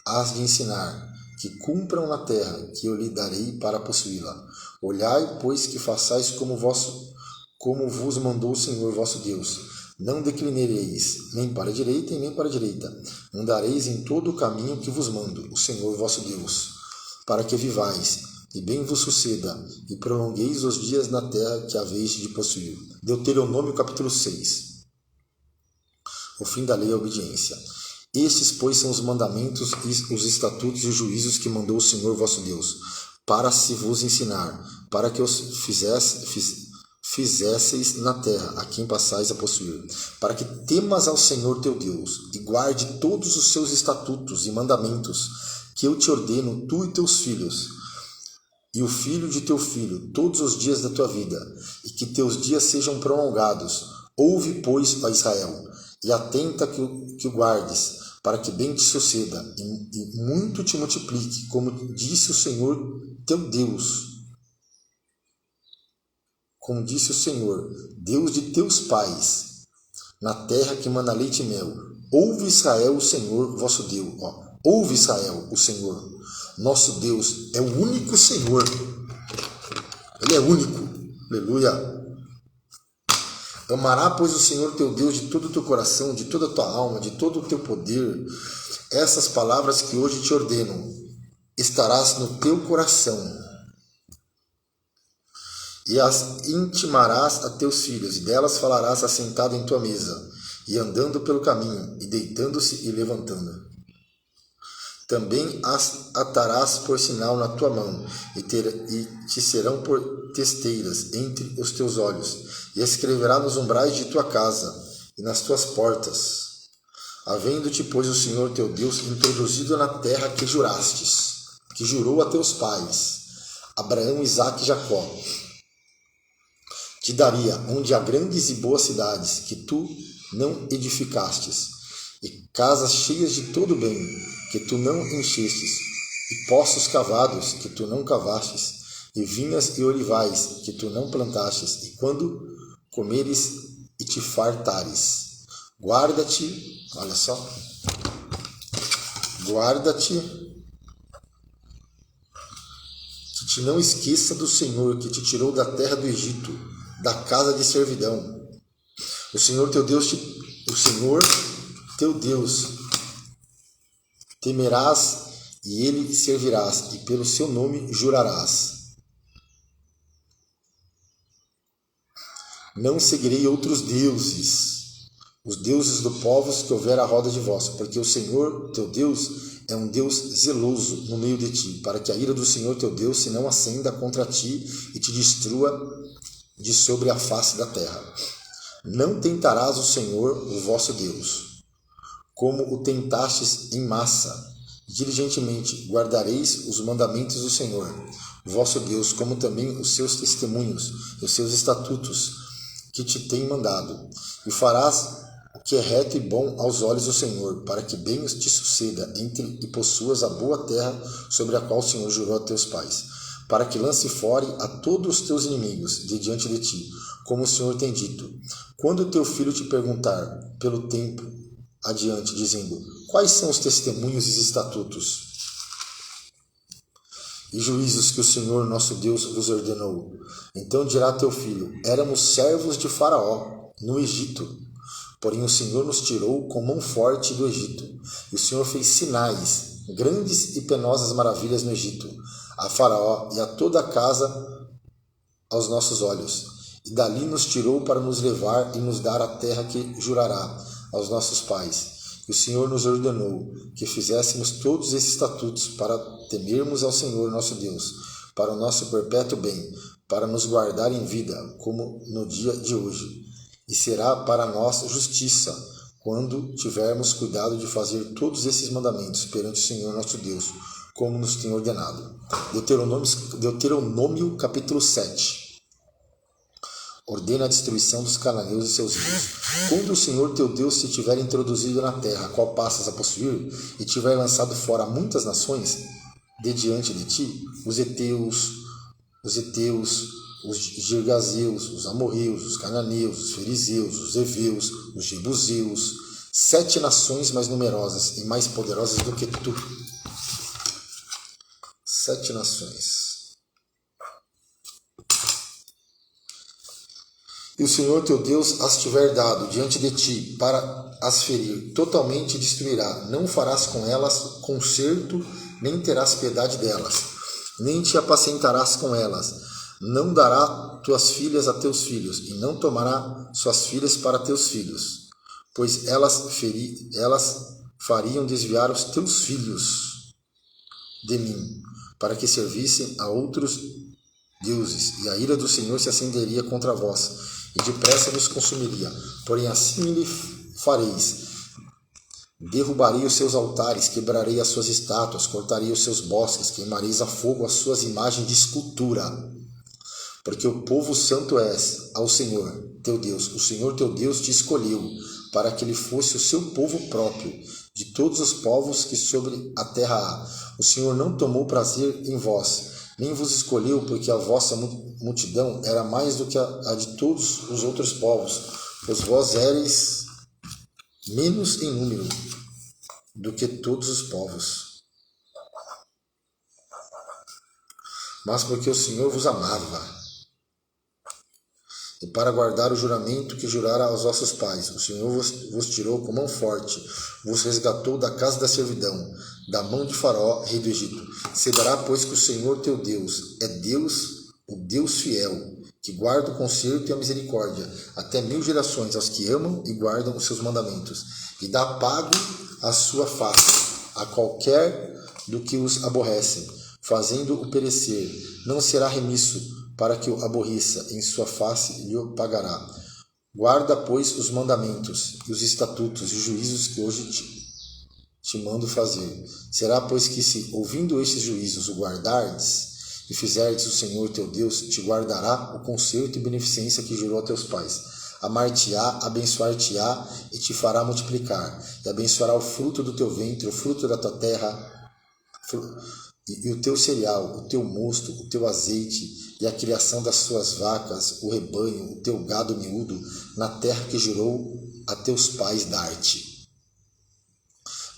has de ensinar, que cumpram na terra, que eu lhe darei para possuí-la. Olhai, pois, que façais como vos mandou o Senhor vosso Deus. Não declinereis nem para a direita e nem para a direita. Andareis em todo o caminho que vos mando, o Senhor vosso Deus, para que vivais, e bem vos suceda, e prolongueis os dias na terra que haveis de possuir. Deuteronômio capítulo 6. O fim da lei é a obediência. Estes, pois, são os mandamentos, os estatutos e os juízos que mandou o Senhor vosso Deus, para se vos ensinar, para que os fizesseis na terra, a quem passais a possuir, para que temas ao Senhor teu Deus, e guarde todos os seus estatutos e mandamentos, que eu te ordeno, tu e teus filhos, e o filho de teu filho, todos os dias da tua vida, e que teus dias sejam prolongados. Ouve, pois, ó Israel, e atenta que o guardes, para que bem te suceda, e muito te multiplique, como disse o Senhor teu Deus. Como disse o Senhor, Deus de teus pais, na terra que mana leite e mel. Ouve, Israel, o Senhor vosso Deus. Ouve, Israel, o Senhor. Nosso Deus é o único Senhor. Ele é único. Aleluia. Amará, pois, o Senhor teu Deus de todo o teu coração, de toda a tua alma, de todo o teu poder. Essas palavras que hoje te ordeno, estarás no teu coração. E as intimarás a teus filhos, e delas falarás assentado em tua mesa, e andando pelo caminho, e deitando-se e levantando. Também as atarás por sinal na tua mão, e te serão por testeiras entre os teus olhos, e escreverá nos umbrais de tua casa e nas tuas portas. Havendo-te, pois, o Senhor teu Deus introduzido na terra que jurastes, que jurou a teus pais, Abraão, Isaque e Jacó, te daria, onde há grandes e boas cidades, que tu não edificastes, e casas cheias de todo bem, que tu não enchestes, e poços cavados, que tu não cavastes, e vinhas e olivais, que tu não plantastes, e quando comeres e te fartares, guarda-te, olha só, guarda-te, que te não esqueça do Senhor, que te tirou da terra do Egito, da casa de servidão. O Senhor teu Deus temerás, e ele servirás, e pelo seu nome jurarás. Não seguirei outros deuses, os deuses do povos que houver à roda de vós, porque o Senhor teu Deus é um Deus zeloso no meio de ti, para que a ira do Senhor teu Deus se não acenda contra ti e te destrua de sobre a face da terra. Não tentarás o Senhor, o vosso Deus, como o tentastes em massa. Diligentemente guardareis os mandamentos do Senhor, vosso Deus, como também os seus testemunhos e os seus estatutos que te tem mandado. E farás o que é reto e bom aos olhos do Senhor, para que bem te suceda e possuas a boa terra sobre a qual o Senhor jurou a teus pais, para que lance fora a todos os teus inimigos de diante de ti, como o Senhor tem dito. Quando teu filho te perguntar pelo tempo adiante, dizendo: quais são os testemunhos e estatutos e juízos que o Senhor nosso Deus vos ordenou, então dirá teu filho: éramos servos de Faraó no Egito, porém o Senhor nos tirou com mão forte do Egito, e o Senhor fez sinais, grandes e penosas maravilhas no Egito, a Faraó e a toda a casa aos nossos olhos, e dali nos tirou para nos levar e nos dar a terra que jurará aos nossos pais. E o Senhor nos ordenou que fizéssemos todos esses estatutos para temermos ao Senhor nosso Deus, para o nosso perpétuo bem, para nos guardar em vida, como no dia de hoje. E será para nós justiça, quando tivermos cuidado de fazer todos esses mandamentos perante o Senhor nosso Deus, como nos tem ordenado. Deuteronômio capítulo 7. Ordena a destruição dos cananeus e seus filhos. Quando o Senhor teu Deus te tiver introduzido na terra, a qual passas a possuir, e tiver lançado fora muitas nações de diante de ti, os heteus, os girgazeus, os amorreus, os cananeus, os fariseus, os heveus, os jebuseus, 7 nações mais numerosas e mais poderosas do que tu. 7 nações. e o Senhor teu Deus as tiver dado diante de ti para as ferir, totalmente destruirá. Não farás com elas conserto, nem terás piedade delas, nem te apacentarás com elas. Não dará tuas filhas a teus filhos, e não tomará suas filhas para teus filhos, pois elas fariam desviar os teus filhos de mim, para que servissem a outros deuses, e a ira do Senhor se acenderia contra vós, e depressa vos consumiria. Porém assim lhe fareis: derrubarei os seus altares, quebrarei as suas estátuas, cortarei os seus bosques, queimareis a fogo as suas imagens de escultura. Porque o povo santo és ao Senhor teu Deus. O Senhor teu Deus te escolheu para que ele fosse o seu povo próprio, de todos os povos que sobre a terra há. O Senhor não tomou prazer em vós, nem vos escolheu, porque a vossa multidão era mais do que a de todos os outros povos, pois vós éreis menos em número do que todos os povos. Mas porque o Senhor vos amava, e para guardar o juramento que jurara aos vossos pais, o Senhor vos tirou com mão forte, vos resgatou da casa da servidão, da mão de Faraó, rei do Egito. Saberá, pois, que o Senhor teu Deus é Deus, o Deus fiel, que guarda o conserto e a misericórdia, até 1000 gerações aos que amam e guardam os seus mandamentos, e dá pago a sua face a qualquer do que os aborrecem, fazendo-o perecer. Não será remisso para que o aborreça, em sua face lhe o pagará. Guarda, pois, os mandamentos, e os estatutos e os juízos que hoje te mando fazer. Será, pois, que se, ouvindo estes juízos, o guardardes, e fizerdes, o Senhor teu Deus te guardará o conserto e beneficência que jurou a teus pais. Amar-te-á, abençoar-te-á, e te fará multiplicar, e abençoará o fruto do teu ventre, o fruto da tua terra, e o teu cereal, o teu mosto, o teu azeite, e a criação das suas vacas, o rebanho, o teu gado miúdo, na terra que jurou a teus pais dar-te.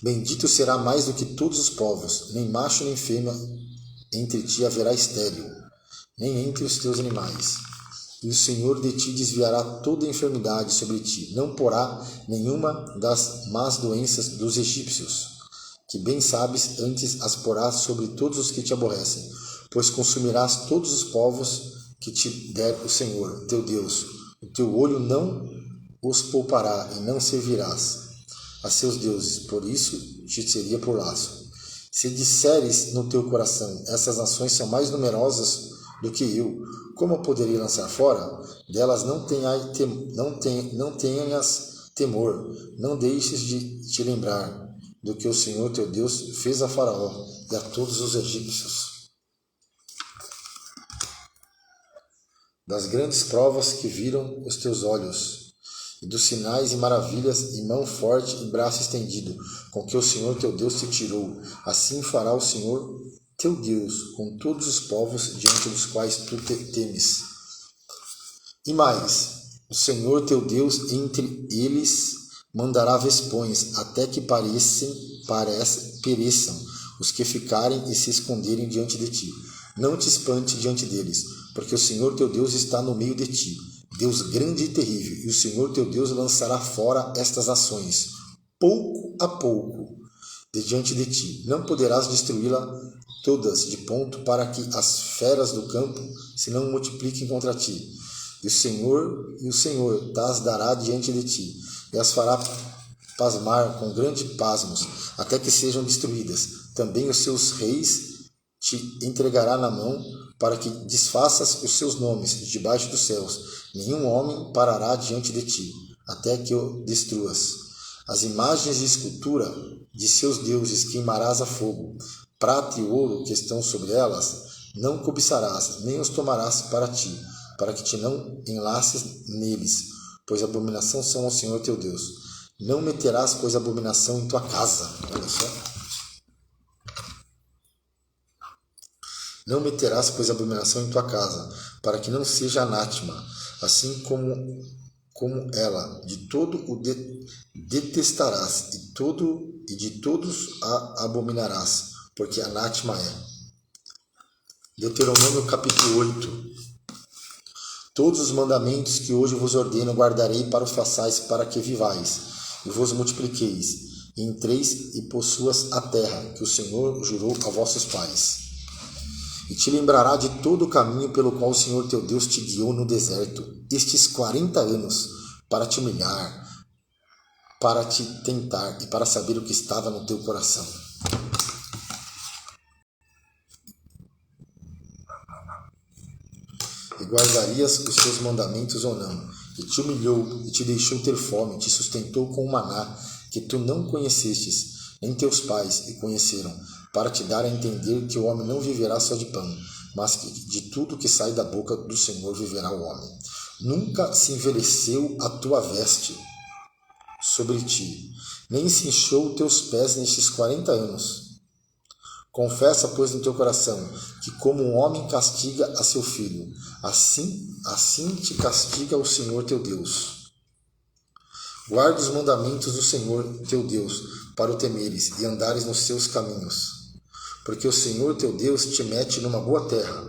Bendito será mais do que todos os povos, nem macho nem fêmea entre ti haverá estéril, nem entre os teus animais. E o Senhor de ti desviará toda a enfermidade sobre ti, não porá nenhuma das más doenças dos egípcios, que bem sabes, antes as porás sobre todos os que te aborrecem, pois consumirás todos os povos que te der o Senhor, teu Deus. O teu olho não os poupará, e não servirás a seus deuses, por isso te seria por laço. Se disseres no teu coração: essas nações são mais numerosas do que eu, como poderei lançar fora? Delas não tenhas temor, não deixes de te lembrar do que o Senhor teu Deus fez a Faraó e a todos os egípcios, das grandes provas que viram os teus olhos, e dos sinais e maravilhas, e mão forte e braço estendido, com que o Senhor teu Deus te tirou. Assim fará o Senhor teu Deus com todos os povos diante dos quais tu temes. E mais, o Senhor teu Deus entre eles mandará vespões, até que pereçam os que ficarem e se esconderem diante de ti. Não te espante diante deles, porque o Senhor teu Deus está no meio de ti, Deus grande e terrível, e o Senhor teu Deus lançará fora estas nações, pouco a pouco, de diante de ti. Não poderás destruí-la todas de ponto, para que as feras do campo se não multipliquem contra ti. E o Senhor tas dará diante de ti, e as fará pasmar com grandes pasmos, até que sejam destruídas. Também os seus reis te entregará na mão, para que desfaças os seus nomes debaixo dos céus. Nenhum homem parará diante de ti, até que o destruas. As imagens de escultura de seus deuses queimarás a fogo. Prata e ouro que estão sobre elas não cobiçarás, nem os tomarás para ti, para que te não enlaces neles, pois abominação são ao Senhor teu Deus. Não meterás, pois, abominação em tua casa. Olha só. Não meterás, pois, abominação em tua casa, para que não seja anátema, assim como ela, de todo o detestarás, e de todos a abominarás, porque anátema é. Deuteronômio capítulo 8. Todos os mandamentos que hoje vos ordeno guardarei para os façais, para que vivais e vos multipliqueis, e entreis e possuas a terra que o Senhor jurou a vossos pais. E te lembrará de todo o caminho pelo qual o Senhor teu Deus te guiou no deserto, estes 40 anos, para te humilhar, para te tentar e para saber o que estava no teu coração. E guardarias os seus mandamentos ou não, e te humilhou, e te deixou ter fome, te sustentou com o maná, que tu não conhecestes, nem teus pais e conheceram, para te dar a entender que o homem não viverá só de pão, mas que de tudo que sai da boca do Senhor viverá o homem. Nunca se envelheceu a tua veste sobre ti, nem se inchou teus pés nestes 40 anos. Confessa, pois, no teu coração, que como um homem castiga a seu filho, assim te castiga o Senhor teu Deus. Guarda os mandamentos do Senhor teu Deus, para o temeres e andares nos seus caminhos. Porque o Senhor teu Deus te mete numa boa terra,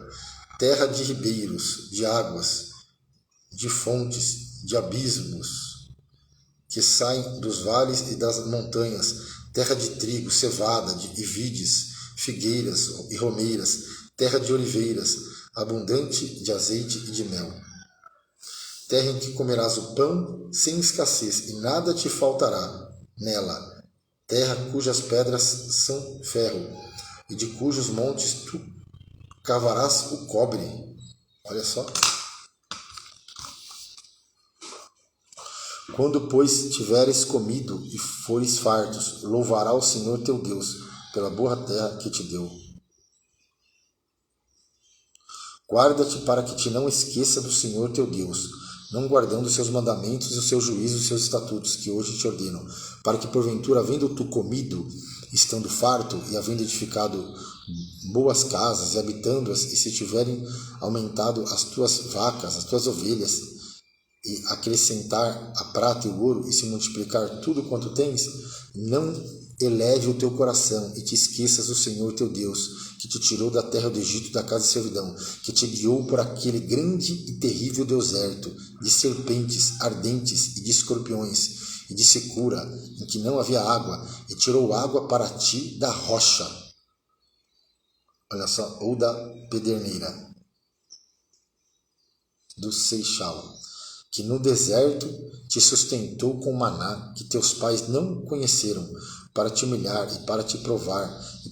terra de ribeiros, de águas, de fontes, de abismos, que saem dos vales e das montanhas, terra de trigo, cevada e vides, figueiras e romeiras, terra de oliveiras, abundante de azeite e de mel. Terra em que comerás o pão sem escassez, e nada te faltará nela. Terra cujas pedras são ferro, e de cujos montes tu cavarás o cobre. Olha só. Quando, pois, tiveres comido e fores fartos, louvará o Senhor teu Deus pela boa terra que te deu. Guarda-te para que te não esqueça do Senhor teu Deus, não guardando os seus mandamentos e os seus juízos e os seus estatutos, que hoje te ordeno, para que, porventura, havendo tu comido, estando farto, e havendo edificado boas casas, e habitando-as, e se tiverem aumentado as tuas vacas, as tuas ovelhas, e acrescentar a prata e o ouro, e se multiplicar tudo quanto tens, não eleve o teu coração e te esqueças do Senhor teu Deus, que te tirou da terra do Egito, da casa de servidão, que te guiou por aquele grande e terrível deserto, de serpentes ardentes e de escorpiões, e de secura, em que não havia água, e tirou água para ti da rocha. Olha só, ou da pederneira, do seixal, que no deserto te sustentou com maná, que teus pais não conheceram, para te humilhar e para te provar, e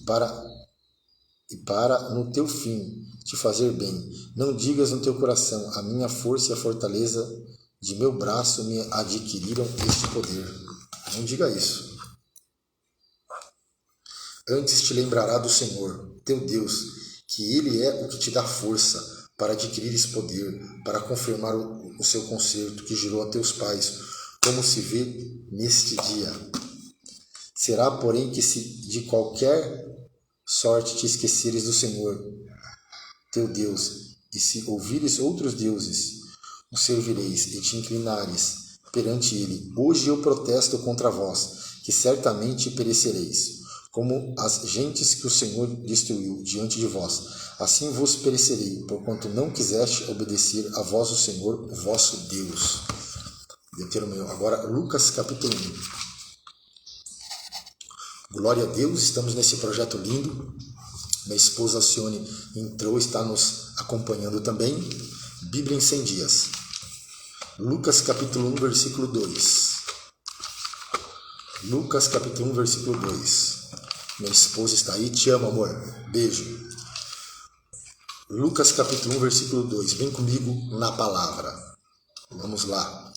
para no teu fim te fazer bem. Não digas no teu coração: a minha força e a fortaleza de meu braço me adquiriram este poder. Não diga isso. Antes te lembrará do Senhor, teu Deus, que Ele é o que te dá força para adquirir esse poder, para confirmar o seu concerto que jurou a teus pais, como se vê neste dia. Será, porém, que se de qualquer sorte te esqueceres do Senhor, teu Deus, e se ouvires outros deuses, os servireis e te inclinares perante Ele, hoje eu protesto contra vós, que certamente perecereis, como as gentes que o Senhor destruiu diante de vós. Assim vos perecerei, porquanto não quiseste obedecer a vós o Senhor, o vosso Deus. Agora, Lucas capítulo 1. Glória a Deus, estamos nesse projeto lindo. Minha esposa Alcione entrou, está nos acompanhando também. Bíblia em 100 dias. Lucas capítulo 1, versículo 2. Lucas capítulo 1, versículo 2. Minha esposa está aí, te amo, amor. Beijo. Lucas capítulo 1, versículo 2. Vem comigo na palavra. Vamos lá.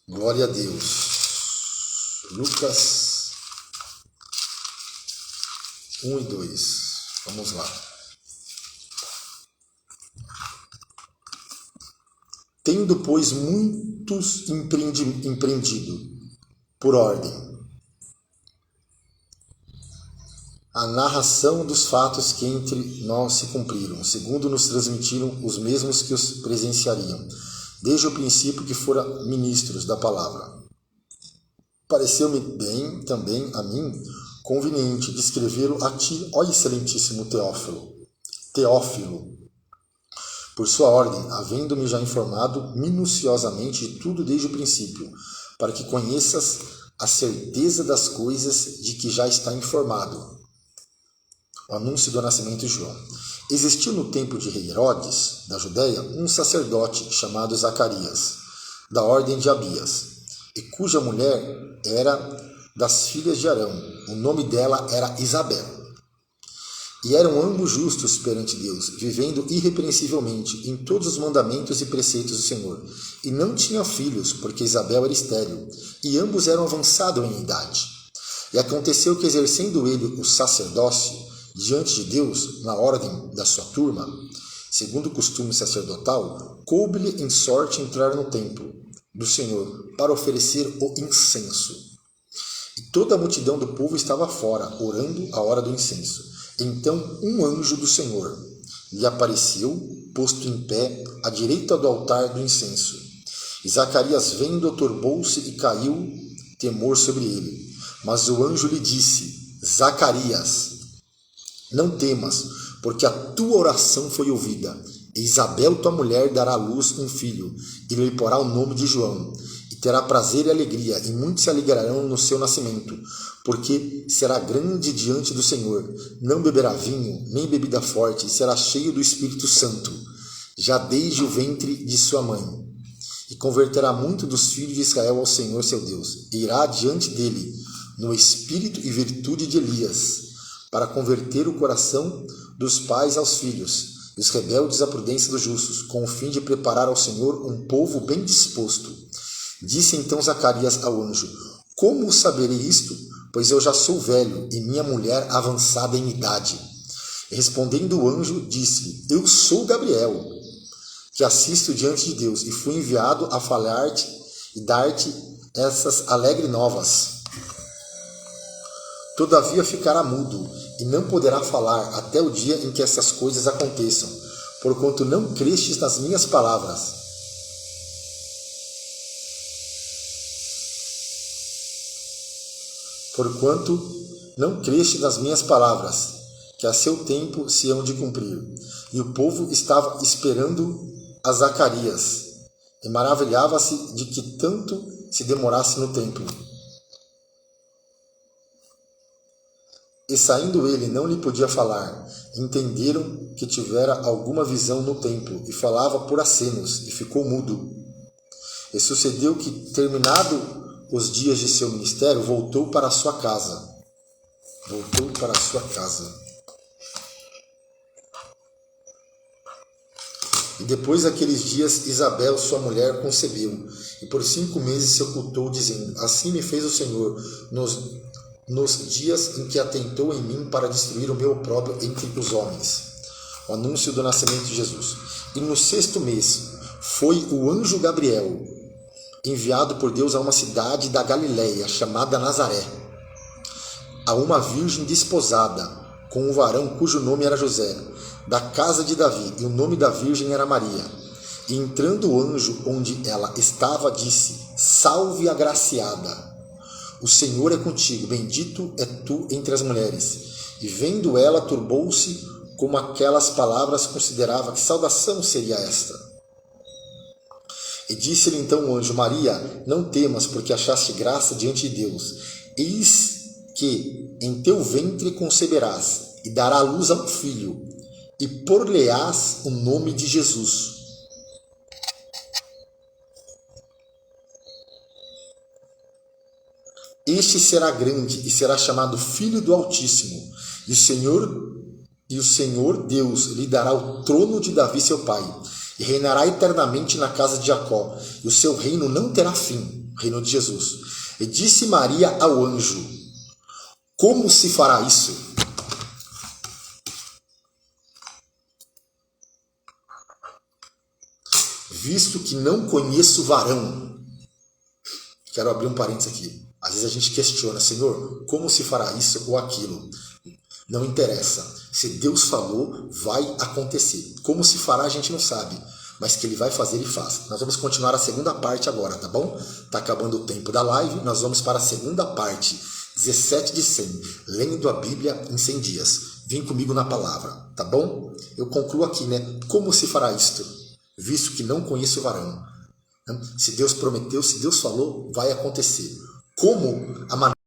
Glória a Deus. Lucas 1 e 2. Vamos lá. Tendo, pois, muitos empreendido, por ordem, a narração dos fatos que entre nós se cumpriram, segundo nos transmitiram os mesmos que os presenciariam, desde o princípio que foram ministros da palavra. Pareceu-me bem também a mim, conveniente descrevê-lo a ti, ó excelentíssimo Teófilo, por sua ordem, havendo-me já informado minuciosamente de tudo desde o princípio, para que conheças a certeza das coisas de que já está informado. O anúncio do nascimento de João. Existiu no tempo de rei Herodes, da Judéia, um sacerdote chamado Zacarias, da ordem de Abias, e cuja mulher era das filhas de Arão. O nome dela era Isabel. E eram ambos justos perante Deus, vivendo irrepreensivelmente em todos os mandamentos e preceitos do Senhor. E não tinham filhos, porque Isabel era estéril, e ambos eram avançados em idade. E aconteceu que, exercendo ele o sacerdócio diante de Deus, na ordem da sua turma, segundo o costume sacerdotal, coube-lhe em sorte entrar no templo do Senhor para oferecer o incenso. E toda a multidão do povo estava fora, orando a hora do incenso. Então um anjo do Senhor lhe apareceu, posto em pé, à direita do altar do incenso. E Zacarias, vendo, turbou-se e caiu temor sobre ele. Mas o anjo lhe disse: Zacarias, não temas, porque a tua oração foi ouvida. E Isabel, tua mulher, dará à luz um filho, e lhe porá o nome de João. E terá prazer e alegria, e muitos se alegrarão no seu nascimento, porque será grande diante do Senhor. Não beberá vinho, nem bebida forte, e será cheio do Espírito Santo, já desde o ventre de sua mãe. E converterá muito dos filhos de Israel ao Senhor seu Deus, e irá diante dele, no espírito e virtude de Elias, para converter o coração dos pais aos filhos, e os rebeldes à prudência dos justos, com o fim de preparar ao Senhor um povo bem disposto. Disse então Zacarias ao anjo: Como saberei isto? Pois eu já sou velho, e minha mulher avançada em idade. E respondendo o anjo, disse: Eu sou Gabriel, que assisto diante de Deus, e fui enviado a falar-te e dar-te essas alegres novas. Todavia ficará mudo, e não poderá falar até o dia em que essas coisas aconteçam, porquanto não crestes nas minhas palavras. Porquanto não creste nas minhas palavras, que a seu tempo se hão de cumprir. E o povo estava esperando a Zacarias, e maravilhava-se de que tanto se demorasse no templo. E saindo ele, não lhe podia falar. Entenderam que tivera alguma visão no templo, e falava por acenos, e ficou mudo. E sucedeu que, terminado os dias de seu ministério, voltou para a sua casa. E depois daqueles dias, Isabel, sua mulher, concebeu, e por 5 meses se ocultou, dizendo: Assim me fez o Senhor nos dias em que atentou em mim para destruir o meu opróbrio entre os homens. O anúncio do nascimento de Jesus. E no 6º mês foi o anjo Gabriel enviado por Deus a uma cidade da Galileia, chamada Nazaré, a uma virgem desposada, com um varão cujo nome era José, da casa de Davi, e o nome da virgem era Maria. E entrando o anjo onde ela estava, disse: Salve, agraciada, o Senhor é contigo, bendito é tu entre as mulheres. E vendo ela, turbou-se, como aquelas palavras considerava que saudação seria esta. E disse-lhe então o anjo: Maria, não temas, porque achaste graça diante de Deus. Eis que em teu ventre conceberás, e dará à luz a um filho, e por-lhe-ás o nome de Jesus. Este será grande, e será chamado Filho do Altíssimo, e o Senhor Deus lhe dará o trono de Davi seu pai, e reinará eternamente na casa de Jacó, e o seu reino não terá fim, o reino de Jesus. E disse Maria ao anjo: Como se fará isso? Visto que não conheço varão. Quero abrir um parênteses aqui. Às vezes a gente questiona: Senhor, como se fará isso ou aquilo? Não interessa. Se Deus falou, vai acontecer. Como se fará, a gente não sabe. Mas que Ele vai fazer, Ele faz. Nós vamos continuar a segunda parte agora, tá bom? Tá acabando o tempo da live. Nós vamos para a segunda parte 17 de 100. Lendo a Bíblia em 100 dias. Vem comigo na palavra, tá bom? Eu concluo aqui, né? Como se fará isto? Visto que não conheço o varão. Se Deus prometeu, se Deus falou, vai acontecer. Como a maneira